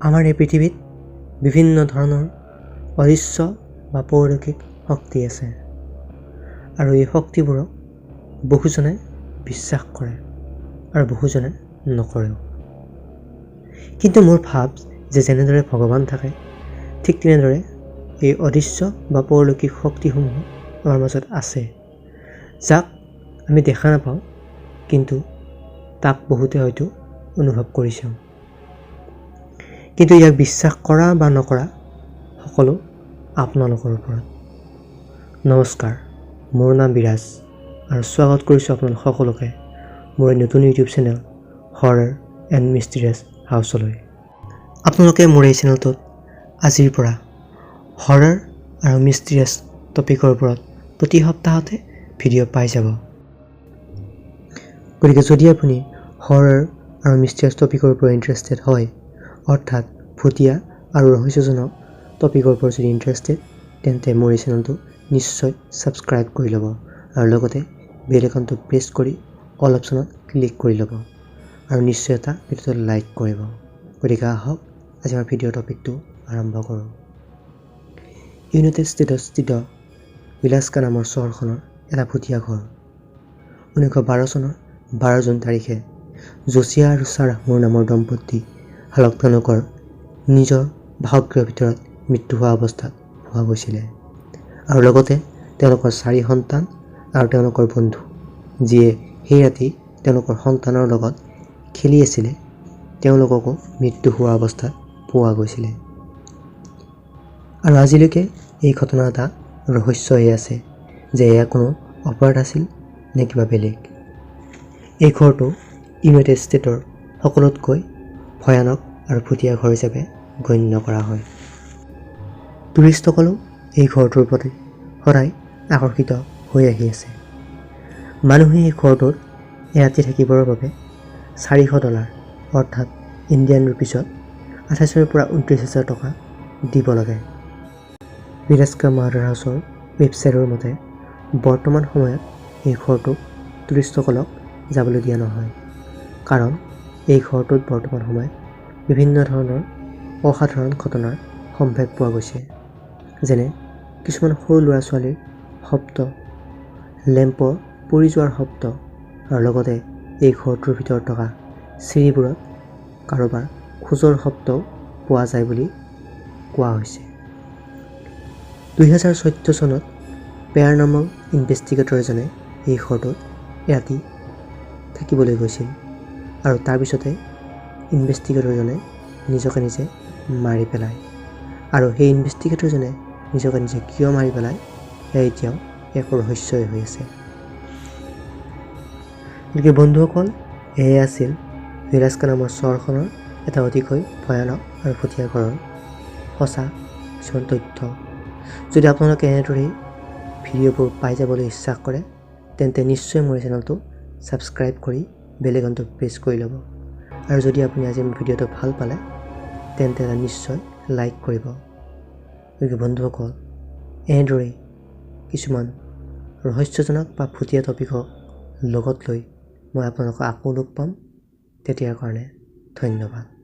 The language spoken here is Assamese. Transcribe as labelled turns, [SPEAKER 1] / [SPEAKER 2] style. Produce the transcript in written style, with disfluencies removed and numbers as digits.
[SPEAKER 1] আমাৰ এই পৃথিৱীত বিভিন্ন ধৰণৰ অদৃশ্য বা পৌৰাণিক শক্তি আছে আৰু এই শক্তিবোৰক বহুজনে বিশ্বাস কৰে আৰু বহুজনে নকৰেও। কিন্তু মোৰ ভাব যে যেনেদৰে ভগৱান থাকে ঠিক তেনেদৰে এই অদৃশ্য বা পৌৰাণিক শক্তিসমূহ আমাৰ মাজত আছে, যাক আমি দেখা নাপাওঁ কিন্তু তাক বহুতে হয়তো অনুভৱ কৰিছেও। কিন্তু ইয়াক বিশ্বাস কৰা বা নকৰা সকলো আপোনালোকৰ ওপৰত। নমস্কাৰ, মোৰ নাম বিৰাজ আৰু স্বাগত কৰিছোঁ আপোনালোক সকলোকে মোৰ নতুন ইউটিউব চেনেল হৰৰ এণ্ড মিষ্টেৰিয়াছ হাউচলৈ। আপোনালোকে মোৰ এই চেনেলটোত আজিৰ পৰা হৰৰ আৰু মিষ্টেৰিয়াছ টপিকৰ ওপৰত প্ৰতি সপ্তাহতে ভিডিঅ' পাই যাব। গতিকে যদি আপুনি হৰৰ আৰু মিষ্টেৰিয়াছ টপিকৰ ওপৰত ইণ্টাৰেষ্টেড হয়, অৰ্থাৎ ভূতীয়া আৰু ৰহস্যজনক টপিকৰ ওপৰত যদি ইণ্টাৰেষ্টেড, তেন্তে মোৰ এই চেনেলটো নিশ্চয় ছাবস্ক্ৰাইব কৰি ল'ব আৰু লগতে বেল আইকনটো প্ৰেছ কৰি অল অপশ্যনত ক্লিক কৰি ল'ব আৰু নিশ্চয় এটা ভিডিঅ'টো লাইক কৰিব। গতিকে আহক আজি আমাৰ ভিডিঅ'ৰ টপিকটো আৰম্ভ কৰোঁ। ইউনাইটেড ষ্টেটত স্থিত ইলাস্কা নামৰ চহৰখনৰ এটা ভূতীয়া ঘৰ। 1912 চনৰ 12 জুন তাৰিখে জছিয়া আৰু চাৰাহ মুৰ নামৰ দম্পতী হালক তেওঁলোকৰ নিজৰ বাসগৃহৰ ভিতৰত মৃত্যু হোৱা অৱস্থাত পোৱা গৈছিলে আৰু লগতে তেওঁলোকৰ 4 সন্তান আৰু তেওঁলোকৰ বন্ধু, যিয়ে সেই ৰাতি তেওঁলোকৰ সন্তানৰ লগত খেলি আছিলে, তেওঁলোককো মৃত্যু হোৱা অৱস্থাত পোৱা গৈছিলে। আৰু আজিলৈকে এই ঘটনা এটা ৰহস্য হৈ আছে যে এয়া কোনো অপৰাধ আছিল নে কিবা বেলেগ। এই ঘৰটো ইউনাইটেড ষ্টেটৰ সকলোতকৈ ভয়ানক আৰু ভূতীয়া ঘৰ হিচাপে গণ্য কৰা হয়। টুৰিষ্টসকলেও এই ঘৰটোৰ প্ৰতি সদায় আকৰ্ষিত হৈ আহি আছে। মানুহে এই ঘৰটোত এৰাতি থাকিবৰ বাবে $400 অৰ্থাৎ ইণ্ডিয়ান ৰুপিছত 28,000 পৰা 29,000 টকা দিব লাগে। ইলাস্কা মাৰ্ডাৰ হাউচৰ ৱেবছাইটৰ মতে বৰ্তমান সময়ত এই ঘৰটোক টুৰিষ্টসকলক যাবলৈ দিয়া নহয়, কাৰণ এই ঘৰটোত বৰ্তমান সময়ত বিভিন্ন ধৰণৰ অসাধাৰণ ঘটনাৰ সম্ভেদ পোৱা গৈছে, যেনে কিছুমান সৰু ল'ৰা ছোৱালীৰ শব্দ, লেম্পৰ পৰি যোৱাৰ শব্দ আৰু লগতে এই ঘৰটোৰ ভিতৰত থকা চিৰিবোৰত কাৰোবাৰ খোজৰ শব্দও পোৱা যায় বুলি কোৱা হৈছে। 2014 চনত পেৰানৰ্মেল ইনভেষ্টিগেটৰ এজনে এই ঘৰটোত ৰাতি থাকিবলৈ গৈছিল আৰু তাৰপিছতে ইনভেষ্টিগেটৰজনে নিজকে নিজে মাৰি পেলায়। আৰু সেই ইনভেষ্টিগেটৰজনে নিজকে নিজে কিয় মাৰি পেলায় সেয়া এতিয়াও এক ৰহস্যই হৈ আছে। গতিকে বন্ধুসকল, এয়াই আছিল ইলাস্কা নামৰ চহৰখনৰ এটা অতিকৈ ভয়ানক আৰু ভূতীয়া ঘৰৰ সঁচা কিছুমান তথ্য। যদি আপোনালোকে এনেদৰেই ভিডিঅ'বোৰ পাই যাবলৈ ইচ্ছা কৰে, তেন্তে নিশ্চয় মোৰ চেনেলটো ছাবস্ক্ৰাইব কৰি বেল আইকনটো প্ৰেছ কৰি ল'ব আৰু যদি আপুনি আজি মোৰ ভিডিঅ'টো ভাল পালে তেন্তে এটা নিশ্চয় লাইক কৰিব। গতিকে বন্ধুসকল, এনেদৰেই কিছুমান ৰহস্যজনক বা ভূতীয়া টপিকক লগত লৈ মই আপোনালোকক আকৌ লগ পাম। তেতিয়াৰ কাৰণে ধন্যবাদ।